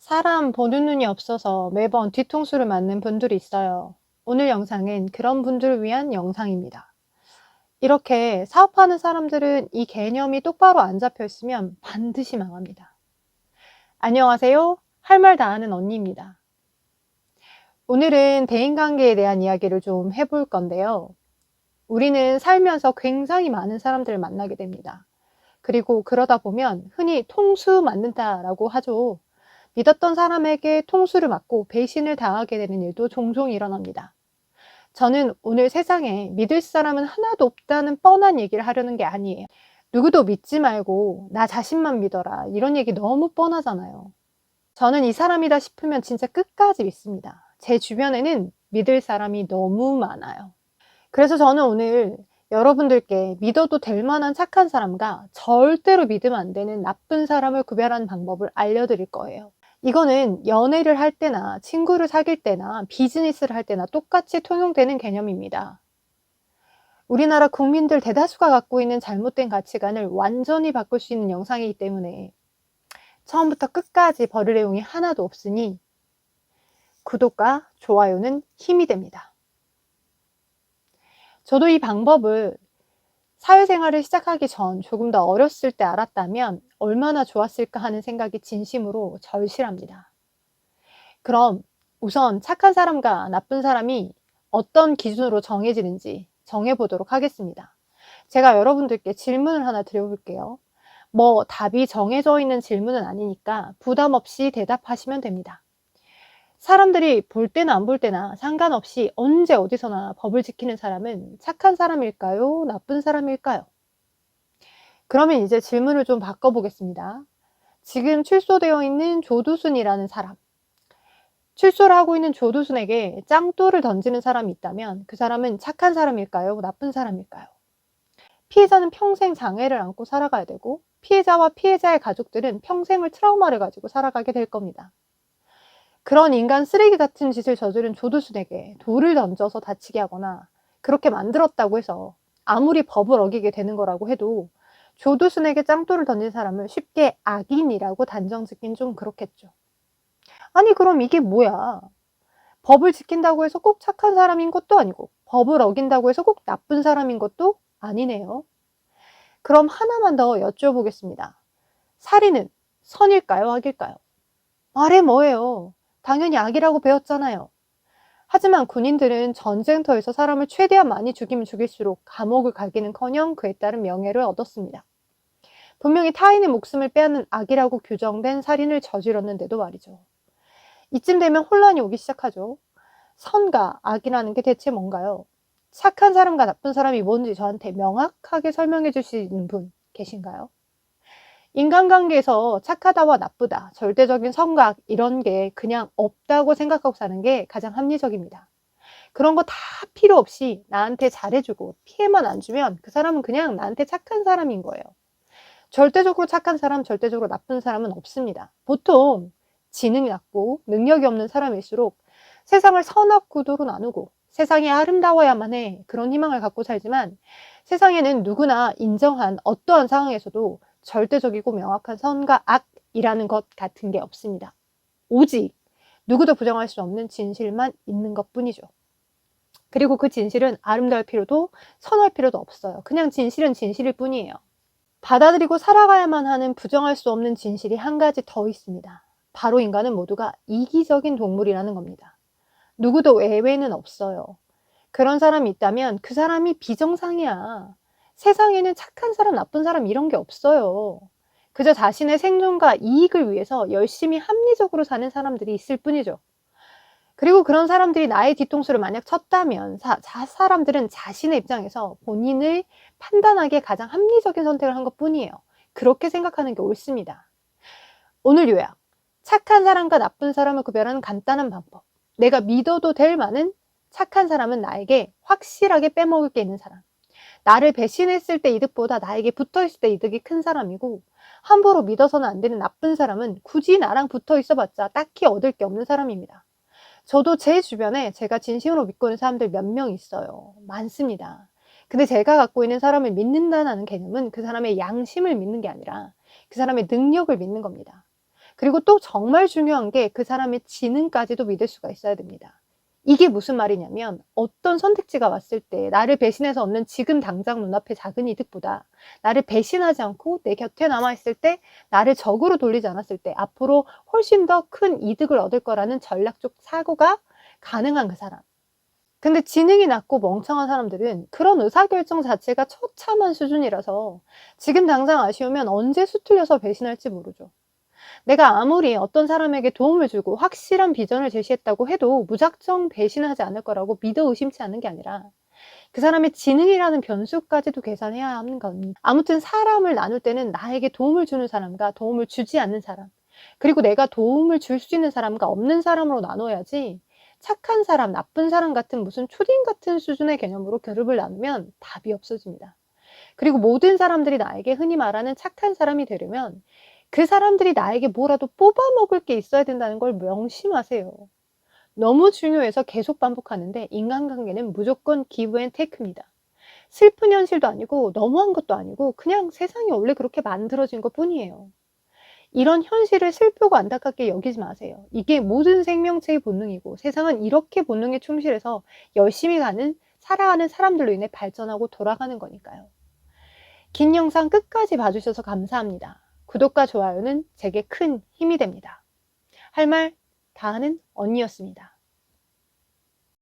사람 보는 눈이 없어서 매번 뒤통수를 맞는 분들이 있어요. 오늘 영상은 그런 분들을 위한 영상입니다. 이렇게 사업하는 사람들은 이 개념이 똑바로 안 잡혀 있으면 반드시 망합니다. 안녕하세요. 할 말 다 하는 언니입니다. 오늘은 대인관계에 대한 이야기를 좀 해볼 건데요. 우리는 살면서 굉장히 많은 사람들을 만나게 됩니다. 그리고 그러다 보면 흔히 통수 맞는다라고 하죠. 믿었던 사람에게 통수를 맞고 배신을 당하게 되는 일도 종종 일어납니다. 저는 오늘 세상에 믿을 사람은 하나도 없다는 뻔한 얘기를 하려는 게 아니에요. 누구도 믿지 말고 나 자신만 믿어라. 이런 얘기 너무 뻔하잖아요. 저는 이 사람이다 싶으면 진짜 끝까지 믿습니다. 제 주변에는 믿을 사람이 너무 많아요. 그래서 저는 오늘 여러분들께 믿어도 될 만한 착한 사람과 절대로 믿으면 안 되는 나쁜 사람을 구별하는 방법을 알려드릴 거예요. 이거는 연애를 할 때나 친구를 사귈 때나 비즈니스를 할 때나 똑같이 통용되는 개념입니다. 우리나라 국민들 대다수가 갖고 있는 잘못된 가치관을 완전히 바꿀 수 있는 영상이기 때문에 처음부터 끝까지 버릴 내용이 하나도 없으니 구독과 좋아요는 힘이 됩니다. 저도 이 방법을 사회생활을 시작하기 전 조금 더 어렸을 때 알았다면 얼마나 좋았을까 하는 생각이 진심으로 절실합니다. 그럼 우선 착한 사람과 나쁜 사람이 어떤 기준으로 정해지는지 정해보도록 하겠습니다. 제가 여러분들께 질문을 하나 드려볼게요. 뭐 답이 정해져 있는 질문은 아니니까 부담 없이 대답하시면 됩니다. 사람들이 볼 때나 안 볼 때나 상관없이 언제 어디서나 법을 지키는 사람은 착한 사람일까요? 나쁜 사람일까요? 그러면 이제 질문을 좀 바꿔보겠습니다. 지금 출소되어 있는 조두순이라는 사람. 출소를 하고 있는 조두순에게 짱돌을 던지는 사람이 있다면 그 사람은 착한 사람일까요? 나쁜 사람일까요? 피해자는 평생 장애를 안고 살아가야 되고 피해자와 피해자의 가족들은 평생을 트라우마를 가지고 살아가게 될 겁니다. 그런 인간 쓰레기 같은 짓을 저지른 조두순에게 돌을 던져서 다치게 하거나 그렇게 만들었다고 해서 아무리 법을 어기게 되는 거라고 해도 조두순에게 짱돌을 던진 사람을 쉽게 악인이라고 단정 짓긴 좀 그렇겠죠. 아니 그럼 이게 뭐야? 법을 지킨다고 해서 꼭 착한 사람인 것도 아니고 법을 어긴다고 해서 꼭 나쁜 사람인 것도 아니네요. 그럼 하나만 더 여쭤보겠습니다. 살인은 선일까요? 악일까요? 말해 뭐예요? 당연히 악이라고 배웠잖아요. 하지만 군인들은 전쟁터에서 사람을 최대한 많이 죽이면 죽일수록 감옥을 가기는커녕 그에 따른 명예를 얻었습니다. 분명히 타인의 목숨을 빼앗는 악이라고 규정된 살인을 저질렀는데도 말이죠. 이쯤 되면 혼란이 오기 시작하죠. 선과 악이라는 게 대체 뭔가요? 착한 사람과 나쁜 사람이 뭔지 저한테 명확하게 설명해 주시는 분 계신가요? 인간관계에서 착하다와 나쁘다, 절대적인 선과 악 이런 게 그냥 없다고 생각하고 사는 게 가장 합리적입니다. 그런 거 다 필요 없이 나한테 잘해주고 피해만 안 주면 그 사람은 그냥 나한테 착한 사람인 거예요. 절대적으로 착한 사람, 절대적으로 나쁜 사람은 없습니다. 보통 지능이 낮고 능력이 없는 사람일수록 세상을 선악 구도로 나누고 세상이 아름다워야만 해 그런 희망을 갖고 살지만 세상에는 누구나 인정한 어떠한 상황에서도 절대적이고 명확한 선과 악이라는 것 같은 게 없습니다. 오직 누구도 부정할 수 없는 진실만 있는 것뿐이죠. 그리고 그 진실은 아름다울 필요도 선할 필요도 없어요. 그냥 진실은 진실일 뿐이에요. 받아들이고 살아가야만 하는 부정할 수 없는 진실이 한 가지 더 있습니다. 바로 인간은 모두가 이기적인 동물이라는 겁니다. 누구도 외외는 없어요. 그런 사람이 있다면 그 사람이 비정상이야. 세상에는 착한 사람, 나쁜 사람 이런 게 없어요. 그저 자신의 생존과 이익을 위해서 열심히 합리적으로 사는 사람들이 있을 뿐이죠. 그리고 그런 사람들이 나의 뒤통수를 만약 쳤다면 사람들은 자신의 입장에서 본인을 판단하기에 가장 합리적인 선택을 한 것뿐이에요. 그렇게 생각하는 게 옳습니다. 오늘 요약. 착한 사람과 나쁜 사람을 구별하는 간단한 방법. 내가 믿어도 될 만한 착한 사람은 나에게 확실하게 빼먹을 게 있는 사람. 나를 배신했을 때 이득보다 나에게 붙어있을 때 이득이 큰 사람이고 함부로 믿어서는 안 되는 나쁜 사람은 굳이 나랑 붙어 있어봤자 딱히 얻을 게 없는 사람입니다. 저도 제 주변에 제가 진심으로 믿고 있는 사람들 몇 명 있어요. 많습니다. 근데 제가 갖고 있는 사람을 믿는다는 개념은 그 사람의 양심을 믿는 게 아니라 그 사람의 능력을 믿는 겁니다. 그리고 또 정말 중요한 게 그 사람의 지능까지도 믿을 수가 있어야 됩니다. 이게 무슨 말이냐면 어떤 선택지가 왔을 때 나를 배신해서 얻는 지금 당장 눈앞의 작은 이득보다 나를 배신하지 않고 내 곁에 남아있을 때 나를 적으로 돌리지 않았을 때 앞으로 훨씬 더 큰 이득을 얻을 거라는 전략적 사고가 가능한 그 사람. 근데 지능이 낮고 멍청한 사람들은 그런 의사결정 자체가 처참한 수준이라서 지금 당장 아쉬우면 언제 수틀려서 배신할지 모르죠. 내가 아무리 어떤 사람에게 도움을 주고 확실한 비전을 제시했다고 해도 무작정 배신하지 않을 거라고 믿어 의심치 않는 게 아니라 그 사람의 지능이라는 변수까지도 계산해야 하는 겁니다. 아무튼 사람을 나눌 때는 나에게 도움을 주는 사람과 도움을 주지 않는 사람, 그리고 내가 도움을 줄 수 있는 사람과 없는 사람으로 나눠야지 착한 사람, 나쁜 사람 같은 무슨 초딩 같은 수준의 개념으로 그룹을 나누면 답이 없어집니다. 그리고 모든 사람들이 나에게 흔히 말하는 착한 사람이 되려면 그 사람들이 나에게 뭐라도 뽑아먹을 게 있어야 된다는 걸 명심하세요. 너무 중요해서 계속 반복하는데 인간관계는 무조건 기브 앤 테이크입니다. 슬픈 현실도 아니고 너무한 것도 아니고 그냥 세상이 원래 그렇게 만들어진 것 뿐이에요. 이런 현실을 슬프고 안타깝게 여기지 마세요. 이게 모든 생명체의 본능이고 세상은 이렇게 본능에 충실해서 열심히 살아가는 사람들로 인해 발전하고 돌아가는 거니까요. 긴 영상 끝까지 봐주셔서 감사합니다. 구독과 좋아요는 제게 큰 힘이 됩니다. 할 말 다 하는 언니였습니다.